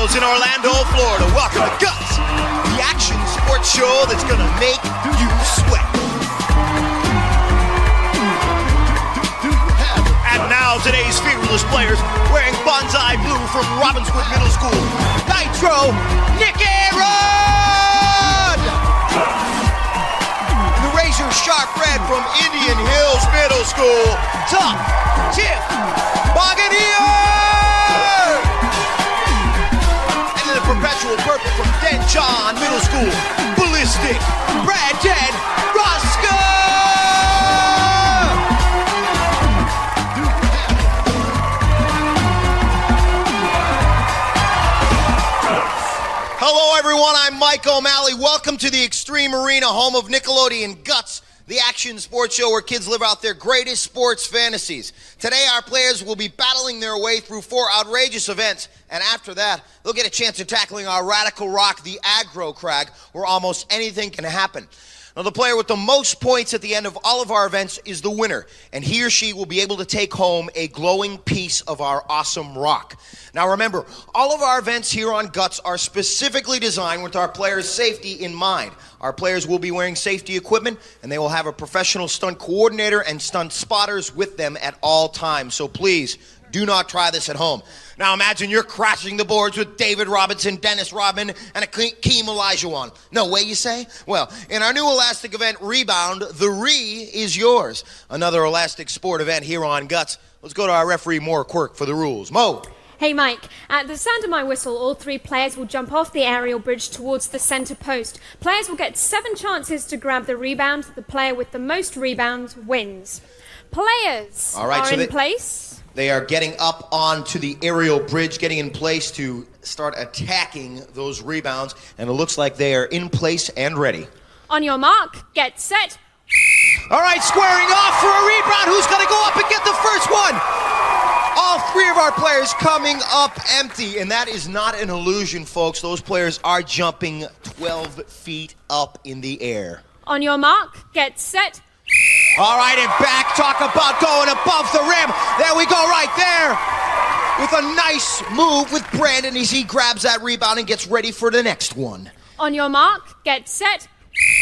Studios in Orlando, Florida. Welcome to Guts, the action sports show that's gonna make you sweat. And now today's fearless players wearing bonsai blue from Robbinswood Middle School. Nitro, Nick Aaron! The razor sharp red from Indian Hills Middle School. Tough, Tiff, Bogadier! Perpetual purple from Den John Middle School. Ballistic, Brad Ted, Roscoe! Hello everyone, I'm Mike O'Malley. Welcome to the Extreme Arena, home of Nickelodeon Guts, the action sports show where kids live out their greatest sports fantasies. Today, our players will be battling their way through 4 outrageous events, and after that, they'll get a chance at tackling our radical rock, the aggro crag, where almost anything can happen. Now, the player with the most points at the end of all of our events is the winner, and he or she will be able to take home a glowing piece of our awesome rock. Now, remember, all of our events here on Guts are specifically designed with our players' safety in mind. Our players will be wearing safety equipment, and they will have a professional stunt coordinator and stunt spotters with them at all times. So please, do not try this at home. Now imagine you're crashing the boards with David Robinson, Dennis Rodman, and Akeem Olajuwon. No way, you say? Well, in our new elastic event, Rebound, the Re is yours. Another elastic sport event here on Guts. Let's go to our referee, Mo Quirk, for the rules. Mo. Hey Mike, at the sound of my whistle, all 3 players will jump off the aerial bridge towards the center post. Players will get 7 chances to grab the rebound. The player with the most rebounds wins. Players are in place. They are getting up onto the aerial bridge, getting in place to start attacking those rebounds, and it looks like they are in place and ready. On your mark, get set. All right, squaring off for a rebound. Who's going to go up and get the first one? All 3 of our players coming up empty, and that is not an illusion, folks. Those players are jumping 12 feet up in the air. On your mark, get set. All right, and back, talk about going above the rim. There we go, right there. With a nice move with Brandon as he grabs that rebound and gets ready for the next one. On your mark, get set.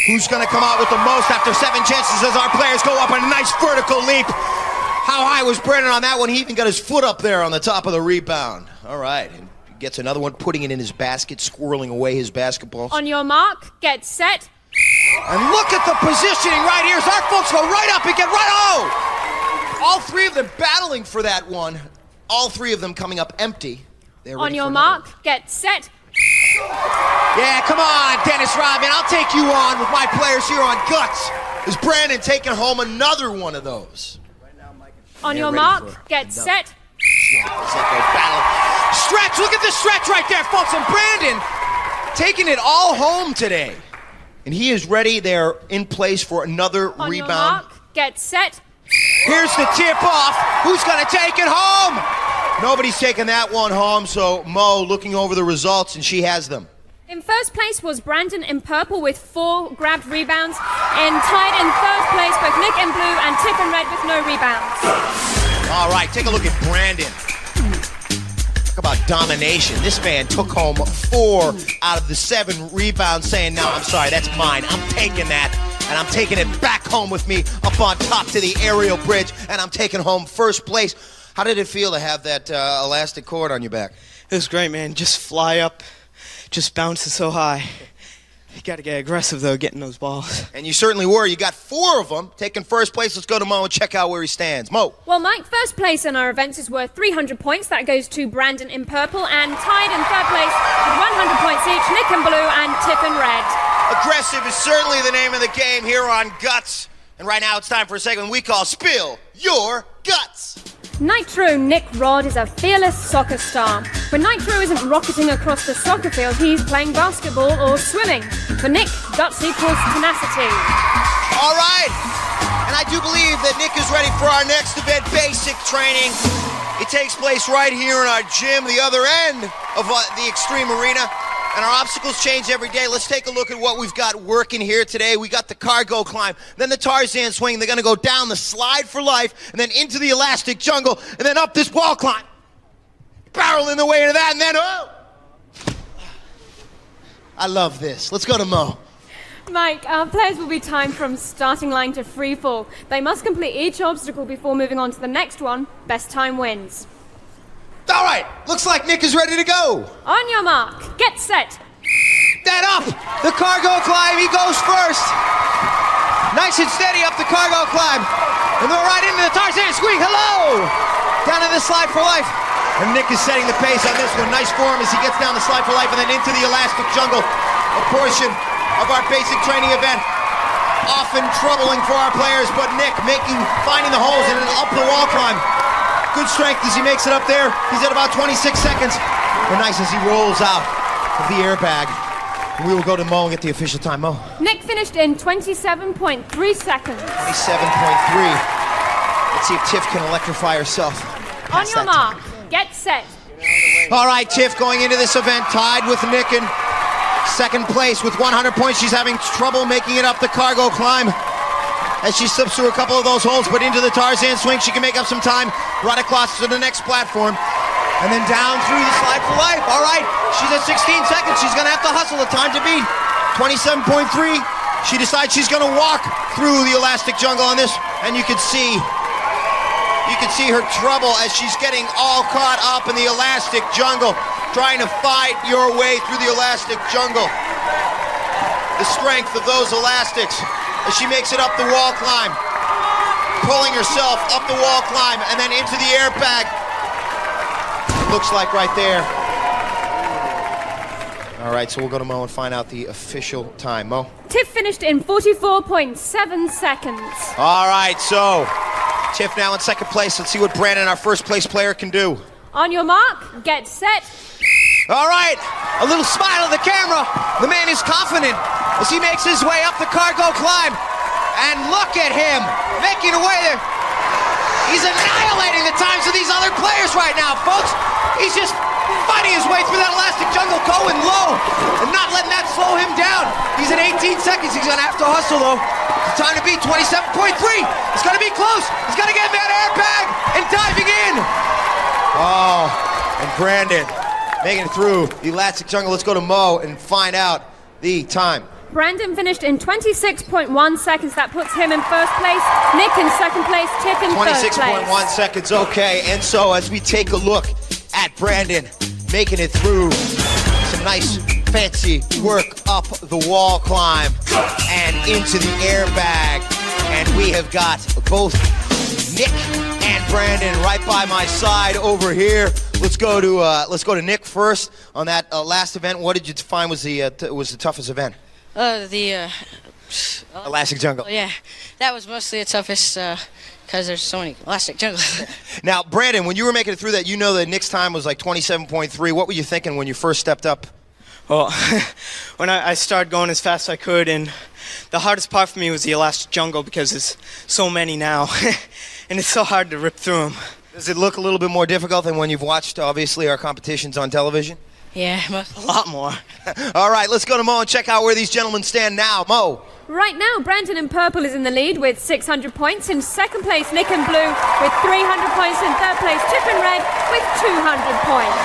Who's going to come out with the most after 7 chances as our players go up on a nice vertical leap? How high was Brandon on that one? He even got his foot up there on the top of the rebound. All right, and he gets another one, putting it in his basket, squirreling away his basketballs. On your mark, get set. And look at the positioning right here as our folks go right up and get right, all 3 of them battling for that one. All 3 of them coming up empty. On your mark, get set. Yeah, come on, Dennis Rodman. I'll take you on with my players here on Guts. Is Brandon taking home another one of those? On your mark, get set. Stretch, look at the stretch right there, folks. And Brandon taking it all home today. And he is ready. They're in place for another On rebound. Your mark, get set. Here's the tip off. Who's going to take it home? Nobody's taking that one home, so Mo looking over the results, and she has them. In first place was Brandon in purple with 4 grabbed rebounds, and tied in third place both Nick in blue and Tiff in red with no rebounds. All right, take a look at Brandon. Talk about domination. This man took home 4 out of the 7 rebounds, saying, no, I'm sorry, that's mine. I'm taking that, and I'm taking it back home with me up on top to the aerial bridge, and I'm taking home first place. How did it feel to have that elastic cord on your back? It was great, man. Just fly up, just bouncing so high. You got to get aggressive, though, getting those balls. And you certainly were. You got 4 of them. Taking first place. Let's go to Mo and check out where he stands. Mo. Well, Mike, first place in our events is worth 300 points. That goes to Brandon in purple. And tied in third place with 100 points each, Nick in blue and Tiff in red. Aggressive is certainly the name of the game here on Guts. And right now it's time for a segment we call Spill Your Guts. Nitro Nick Rod is a fearless soccer star. When Nitro isn't rocketing across the soccer field, he's playing basketball or swimming. For Nick, guts equals tenacity. All right, and I do believe that Nick is ready for our next event, basic training. It takes place right here in our gym, the other end of the Extreme Arena. And our obstacles change every day. Let's take a look at what we've got working here today. We got the cargo climb, then the Tarzan swing. They're going to go down the slide for life, and then into the elastic jungle, and then up this wall climb. Barrel in the way into that, and then, I love this. Let's go to Mo. Mike, our players will be timed from starting line to free fall. They must complete each obstacle before moving on to the next one. Best time wins. All right, looks like Nick is ready to go. On your mark, get set. That up, the cargo climb, he goes first. Nice and steady up the cargo climb. And they're right into the Tarzan squeak, hello! Down to the slide for life. And Nick is setting the pace on this one. Nice form as he gets down the slide for life and then into the elastic jungle. A portion of our basic training event. Often troubling for our players, but Nick finding the holes and an up the wall climb. Good strength as he makes it up there. He's at about 26 seconds. And nice as he rolls out of the airbag. We will go to Mo and get the official time. Mo. Nick finished in 27.3 seconds. 27.3. Let's see if Tiff can electrify herself. On your mark, get set. All right, Tiff going into this event tied with Nick in second place with 100 points. She's having trouble making it up the cargo climb as she slips through a couple of those holes, but into the Tarzan swing. She can make up some time right across to the next platform. And then down through the slide for life. All right, she's at 16 seconds. She's gonna have to hustle. The time to beat 27.3. She decides she's gonna walk through the elastic jungle on this, and you can see her trouble as she's getting all caught up in the elastic jungle, trying to fight your way through the elastic jungle. The strength of those elastics as she makes it up the wall climb, pulling herself up the wall climb and then into the airbag. Looks like right there. All right, so we'll go to Mo and find out the official time. Mo? Tiff finished in 44.7 seconds. All right, so Tiff now in second place. Let's see what Brandon, our first place player, can do. On your mark, get set. All right, a little smile at the camera. The man is confident as he makes his way up the cargo climb. And look at him, making away there. He's annihilating the times of these other players right now, folks. He's just fighting his way through that elastic jungle, going low, and not letting that slow him down. He's at 18 seconds. He's gonna have to hustle, though. The time to beat 27.3. It's gonna be close. He's gonna get in that airbag and diving in. Oh, and Brandon making it through the elastic jungle. Let's go to Mo and find out the time. Brandon finished in 26.1 seconds. That puts him in first place. Nick in second place. Tiff in third place. 26.1 seconds, okay. And so as we take a look at Brandon making it through some nice fancy work up the wall climb and into the airbag. And we have got both Nick and Brandon right by my side over here. Let's go to Nick first on that last event. What did you find was the toughest event? Elastic jungle. Yeah, that was mostly the toughest because there's so many elastic jungles. Now, Brandon, when you were making it through that, you know that Nick's time was like 27.3. What were you thinking when you first stepped up? Well, when I started going as fast as I could, and the hardest part for me was the elastic jungle because there's so many now, and it's so hard to rip through them. Does it look a little bit more difficult than when you've watched, obviously, our competitions on television? Yeah, A lot more. All right, let's go to Mo and check out where these gentlemen stand now. Mo. Right now, Brandon in purple is in the lead with 600 points. In second place, Nick in blue with 300 points. In third place, Tiff in red with 200 points.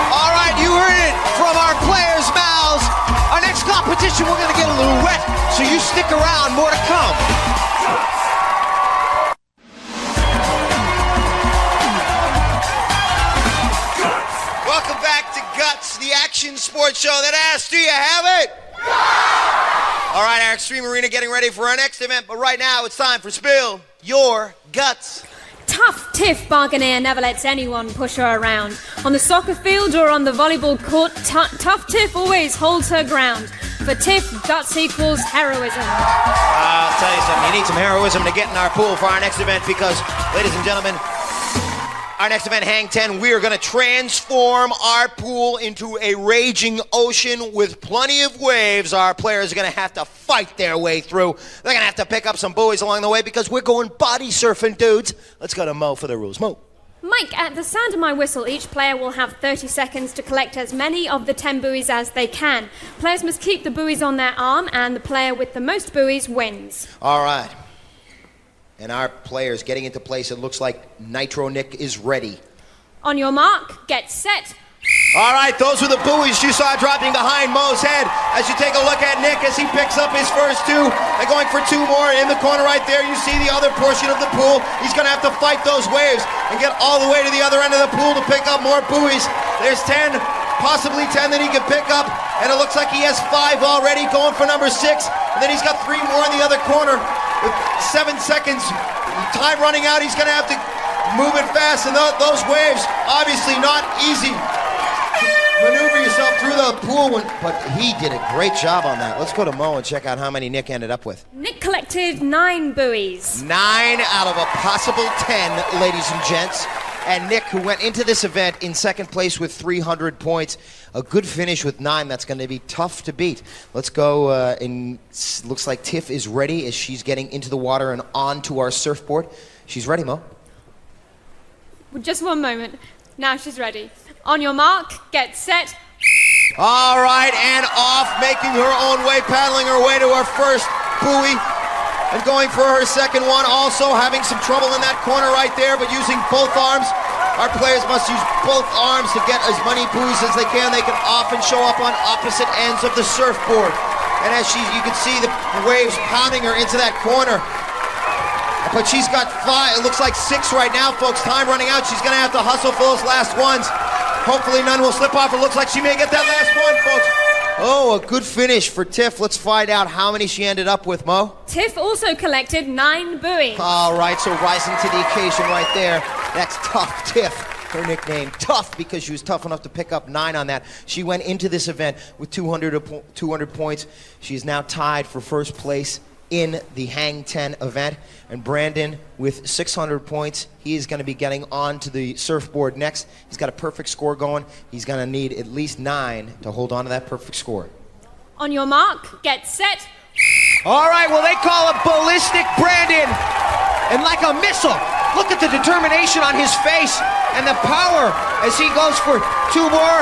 All right, you heard it from our players' mouths. Our next competition, we're going to get a little wet, so you stick around. More to come. Welcome back to Guts, the action sports show that asks, do you have it? All right, our Extreme Arena getting ready for our next event, but right now it's time for Spill Your Guts. Tough Tiff Barganeer never lets anyone push her around. On the soccer field or on the volleyball court, Tough Tiff always holds her ground. For Tiff, guts equals heroism. I'll tell you something, you need some heroism to get in our pool for our next event because, ladies and gentlemen, our next event, Hang 10, we are going to transform our pool into a raging ocean with plenty of waves. Our players are going to have to fight their way through. They're going to have to pick up some buoys along the way because we're going body surfing, dudes. Let's go to Mo for the rules. Mo. Mike, at the sound of my whistle, each player will have 30 seconds to collect as many of the 10 buoys as they can. Players must keep the buoys on their arm, and the player with the most buoys wins. All right. And our players getting into place. It looks like Nitro Nick is ready. On your mark, get set. All right, those were the buoys you saw dropping behind Mo's head. As you take a look at Nick as he picks up his first two and going for two more in the corner right there. You see the other portion of the pool. He's going to have to fight those waves and get all the way to the other end of the pool to pick up more buoys. There's 10, possibly 10 that he can pick up, and it looks like he has 5 already, going for number 6. And then he's got 3 more in the other corner with 7 seconds. Time running out. He's going to have to move it fast, and those waves, obviously not easy. Maneuver yourself through the pool, but he did a great job on that. Let's go to Mo and check out how many Nick ended up with. Nick collected 9 buoys. 9 out of a possible 10, ladies and gents. And Nick, who went into this event in second place with 300 points, a good finish with 9. That's going to be tough to beat. Let's go, and looks like Tiff is ready as she's getting into the water and onto our surfboard. She's ready, Mo. Just one moment. Now she's ready. On your mark, get set. All right, and off, making her own way, paddling her way to her first buoy, and going for her second one, also having some trouble in that corner right there, but using both arms. Our players must use both arms to get as many buoys as they can. They can often show up on opposite ends of the surfboard. And as you can see the waves pounding her into that corner. But she's got 5, it looks like 6 right now, folks. Time running out. She's gonna have to hustle for those last ones. Hopefully none will slip off. It looks like she may get that last one, folks. Oh, a good finish for Tiff. Let's find out how many she ended up with, Mo. Tiff also collected 9 buoys. All right, so rising to the occasion right there. That's Tough Tiff, her nickname. Tough because she was tough enough to pick up 9 on that. She went into this event with 200 points. She is now tied for first place in the Hang 10 event. And Brandon with 600 points, he is going to be getting onto the surfboard next. He's got a perfect score going. He's going to need at least 9 to hold on to that perfect score. On your mark, get set. All right, well, they call it Ballistic Brandon. And like a missile, look at the determination on his face and the power as he goes for 2 more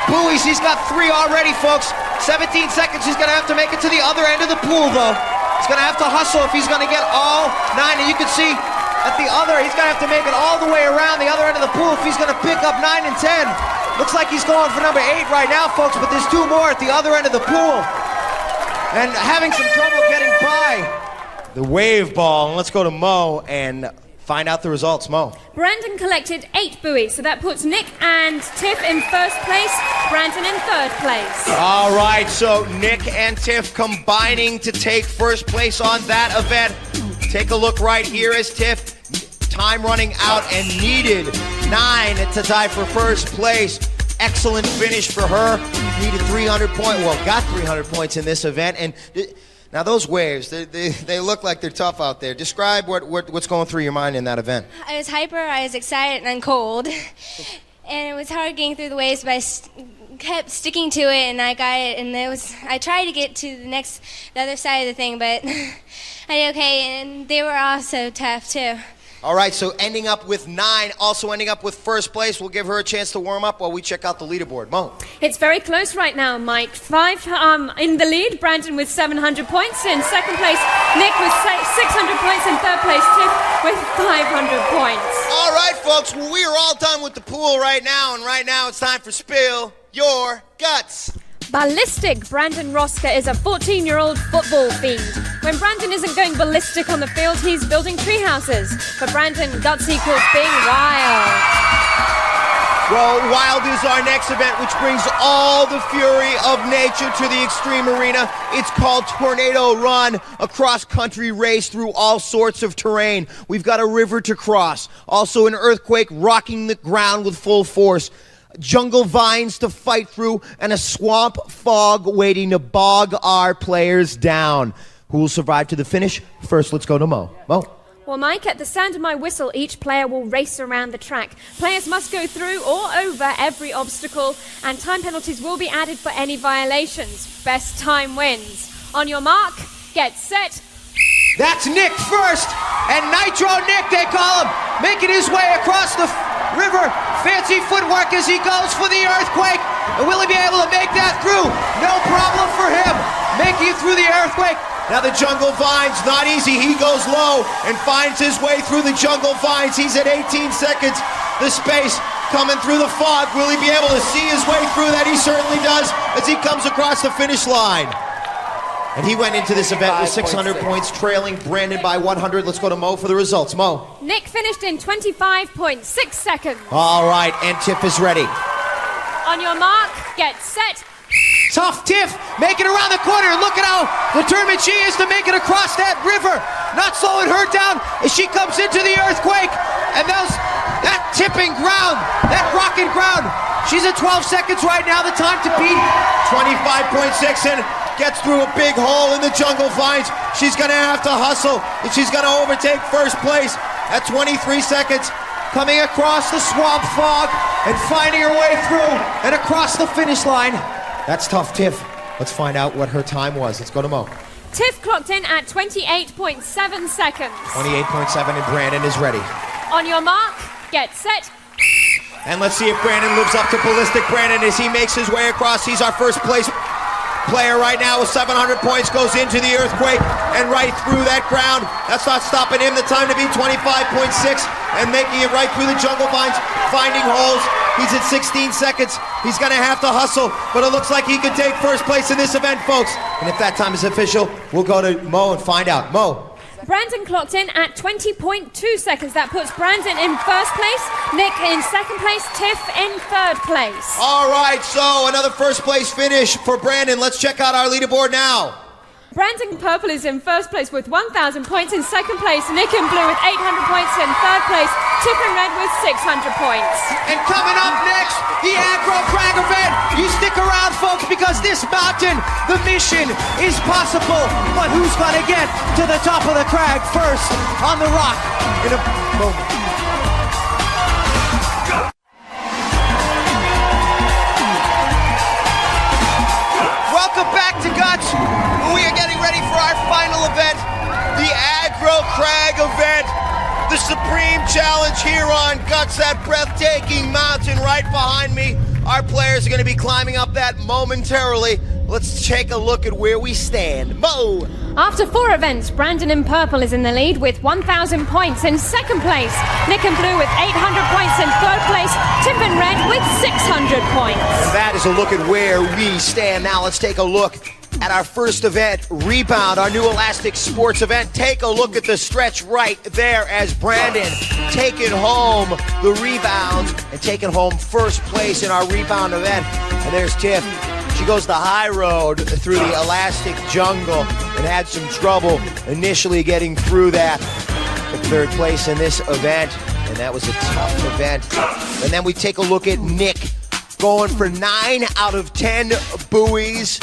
buoys. He's got 3 already, folks. 17 seconds, he's going to have to make it to the other end of the pool, though. He's going to have to hustle if he's going to get all 9. And you can see at the other, he's going to have to make it all the way around the other end of the pool if he's going to pick up 9 and 10. Looks like he's going for number 8 right now, folks, but there's 2 more at the other end of the pool. And having some trouble getting by the wave ball. And let's go to Mo and find out the results, Mo. Brandon collected 8 buoys, so that puts Nick and Tiff in first place, Brandon in third place. All right, so Nick and Tiff combining to take first place on that event. Take a look right here as Tiff, time running out and needed 9 to tie for first place. Excellent finish for her. Needed 300 points, well, got 300 points in this event. And now those waves, they look like they're tough out there. Describe what's going through your mind in that event. I was hyper, I was excited, and cold. And it was hard getting through the waves, but I kept sticking to it, and I got it. And I tried to get to the other side of the thing, but I did okay. And they were also tough too. All right, so ending up with 9, also ending up with first place. We'll give her a chance to warm up while we check out the leaderboard. Mo. It's very close right now, Mike. 5 in the lead, Brandon with 700 points. In second place, Nick with 600 points. In third place, Tiff with 500 points. All right, folks, well, we are all done with the pool right now, and right now it's time for Spill Your Guts. Ballistic Brandon Roska is a 14-year-old football fiend. When Brandon isn't going ballistic on the field, he's building tree houses. For Brandon, guts equals being wild. Well, Wild is our next event, which brings all the fury of nature to the Extreme Arena. It's called Tornado Run, a cross-country race through all sorts of terrain. We've got a river to cross, also an earthquake rocking the ground with full force, jungle vines to fight through, and a swamp fog waiting to bog our players down. Who will survive to the finish? First, let's go to Mo. Mo. Well, Mike, at the sound of my whistle, each player will race around the track. Players must go through or over every obstacle, and time penalties will be added for any violations. Best time wins. On your mark, get set. That's Nick first, and Nitro Nick, they call him, making his way across the river. Fancy footwork as he goes for the earthquake. And will he be able to make that through? No problem for him, making it through the earthquake. Now the jungle vines, not easy. He goes low and finds his way through the jungle vines. He's at 18 seconds. The space coming through the fog. Will he be able to see his way through that? He certainly does as he comes across the finish line. And he went into this event with 600 points, trailing Brandon by 100. Let's go to Mo for the results. Mo. Nick finished in 25.6 seconds. All right, and Tiff is ready. On your mark, get set. Tough Tiff, make it around the corner. Look at how determined she is to make it across that river. Not slowing her down as she comes into the earthquake. And that tipping ground, that rocking ground. She's at 12 seconds right now, the time to beat. 25.6 and gets through a big hole in the jungle vines. She's gonna have to hustle and she's gonna overtake first place at 23 seconds. Coming across the swamp fog and finding her way through and across the finish line. That's tough, Tiff. Let's find out what her time was. Let's go to Mo. Tiff clocked in at 28.7 seconds. 28.7 and Brandon is ready. On your mark, get set. And let's see if Brandon lives up to Ballistic Brandon as he makes his way across. He's our first place player right now with 700 points, goes into the earthquake and right through that ground. That's not stopping him. The time to beat 25.6 and making it right through the jungle vines, finding holes. He's at 16 seconds. He's gonna have to hustle, but it looks like he could take first place in this event, folks. And if that time is official, we'll go to Mo and find out. Mo. Brandon clocked in at 20.2 seconds. That puts Brandon in first place, Nick in second place, Tiff in third place. All right, so another first place finish for Brandon. Let's check out our leaderboard now. Brandon Purple is in first place with 1,000 points. In second place, Nick in Blue with 800 points. In third place, Tiff in Red with 600 points. And coming up next, the Aggro Crag event. You stick around, folks, because this mountain, the mission is possible. But who's gonna get to the top of the crag first on the rock in a moment? Welcome back to Guts. We are getting ready for our final event, the Aggro Crag event. The supreme challenge here on Guts, that breathtaking mountain right behind me. Our players are going to be climbing up that momentarily. Let's take a look at where we stand. Mo! After 4 events, Brandon in Purple is in the lead with 1,000 points. In second place, Nick in Blue with 800 points. In third place, Tiff in Red with 600 points. And that is a look at where we stand. Now let's take a look at our first event, Rebound, our new Elastic Sports event. Take a look at the stretch right there as Brandon taking home the rebounds and taking home first place in our Rebound event. And there's Tiff. She goes the high road through the elastic jungle and had some trouble initially getting through that. Took third place in this event, and that was a tough event. And then we take a look at Nick going for 9 out of 10 buoys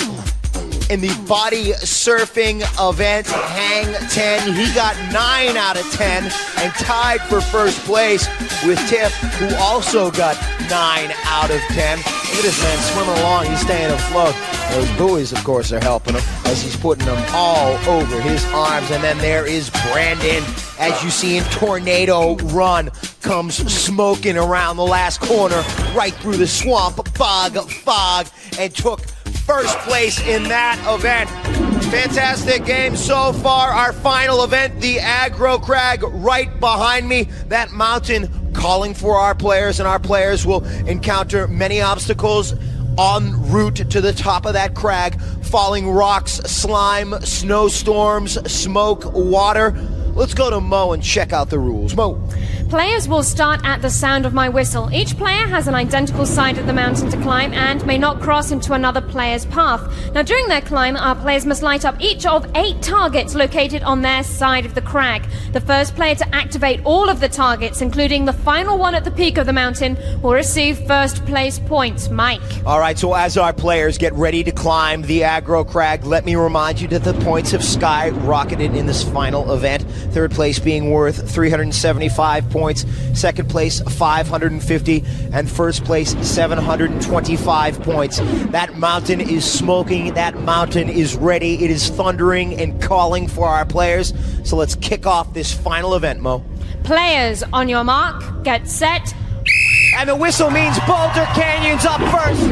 in the body surfing event, Hang 10. He got 9 out of 10 and tied for first place with Tiff, who also got 9 out of 10. Look at this man swimming along. He's staying afloat. Those buoys, of course, are helping him as he's putting them all over his arms. And then there is Brandon, as you see in Tornado Run, comes smoking around the last corner, right through the swamp, fog, and took first place in that event. Fantastic game so far. Our final event, the Aggro Crag, right behind me. That mountain calling for our players, and our players will encounter many obstacles en route to the top of that crag. Falling rocks, slime, snowstorms, smoke, water. Let's go to Mo and check out the rules. Mo. Players will start at the sound of my whistle. Each player has an identical side of the mountain to climb and may not cross into another player's path. Now, during their climb, our players must light up each of 8 targets located on their side of the crag. The first player to activate all of the targets, including the final one at the peak of the mountain, will receive first place points. Mike. All right, so as our players get ready to climb the Aggro Crag, let me remind you that the points have skyrocketed in this final event. Third place being worth 375 points, second place 550, and first place 725 points. That mountain is smoking, that mountain is ready, it is thundering and calling for our players. So let's kick off this final event, Mo. Players, on your mark, get set. And the whistle means Boulder Canyon's up first.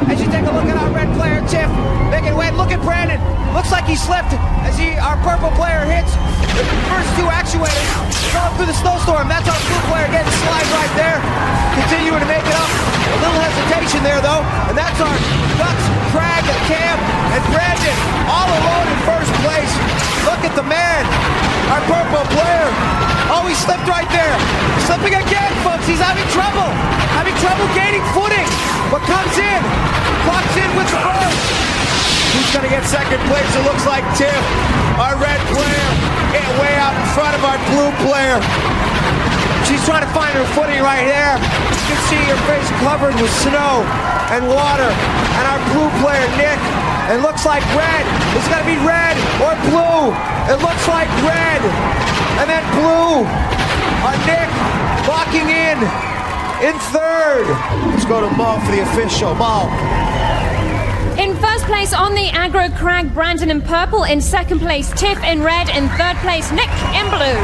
As you take a look at our red player Tiff making way. Look at Brandon. Looks like he slipped as our purple player hits the first two actuators. Going through the snowstorm. That's our blue player getting slide right there. Continuing to make it up. A little hesitation there though. And that's our Guts, Crag, Cam, and Brandon all alone in first place. Look at the man, our purple player. Oh, he slipped right there. Slipping again, folks. He's having trouble gaining footing. But comes in, clocks in with the first. Who's gonna get second place? It looks like Tiff, our red player, way out in front of our blue player. She's trying to find her footing right there. You can see her face covered with snow and water. And our blue player, Nick, it looks like red. It's gonna be red or blue. It looks like red. And then blue. Our Nick locking in third. Let's go to Mo for the official. Mo. In first place on the aggro, Crag, Brandon in purple. In second place, Tiff in red. In third place, Nick in blue.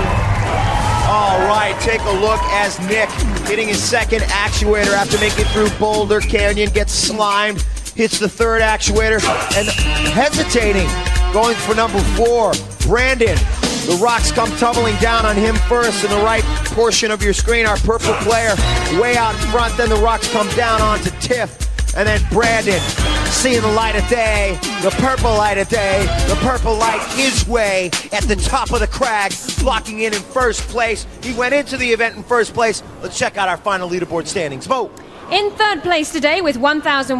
All right, take a look as Nick hitting his second actuator after making it through Boulder Canyon, gets slimed, hits the third actuator, and hesitating, going for number 4, Brandon. The rocks come tumbling down on him first in the right portion of your screen. Our purple player way out in front, then the rocks come down onto Tiff, and then Brandon seeing the light of day, the purple light of day, the purple light his way at the top of the crag, locking in first place. He went into the event in first place. Let's check out our final leaderboard standings. Mo. In third place today with 1,150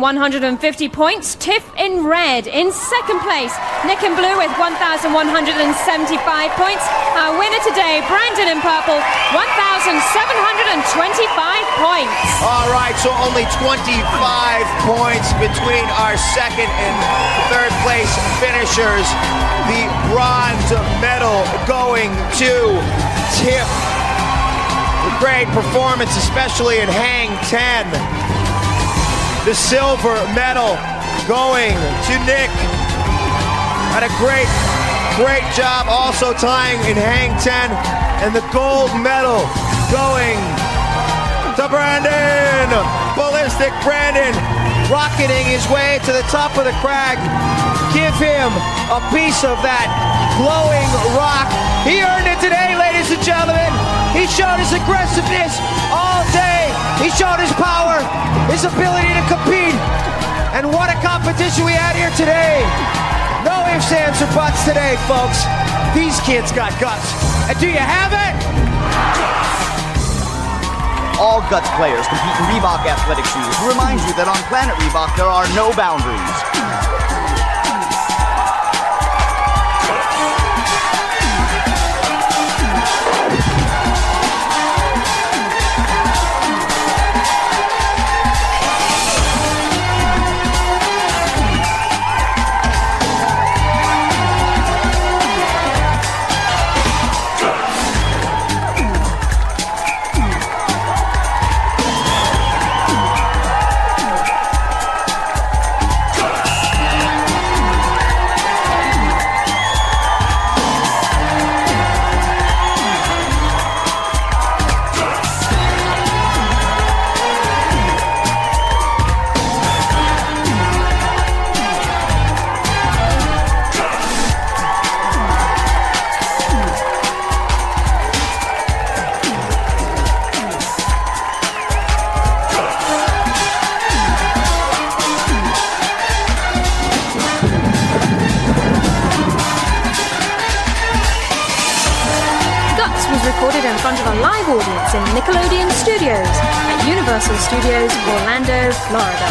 points, Tiff in red. In second place, Nick in blue with 1,175 points. Our winner today, Brandon in purple, 1,725 points. All right, so only 25 points between our second and third place finishers. The bronze medal going to Tiff. Great performance, especially in Hang 10. The silver medal going to Nick. Had a great job also tying in Hang 10. And the gold medal going to Brandon. Ballistic Brandon rocketing his way to the top of the crag. Give him a piece of that glowing rock. He earned it today, ladies and gentlemen. He showed his aggressiveness all day. He showed his power, his ability to compete. And what a competition we had here today. No ifs, ands, or buts today, folks. These kids got guts. And do you have it? All Guts players compete in Reebok athletic shoes. To remind you that on Planet Reebok, there are no boundaries. Recorded in front of a live audience in Nickelodeon Studios at Universal Studios, Orlando, Florida.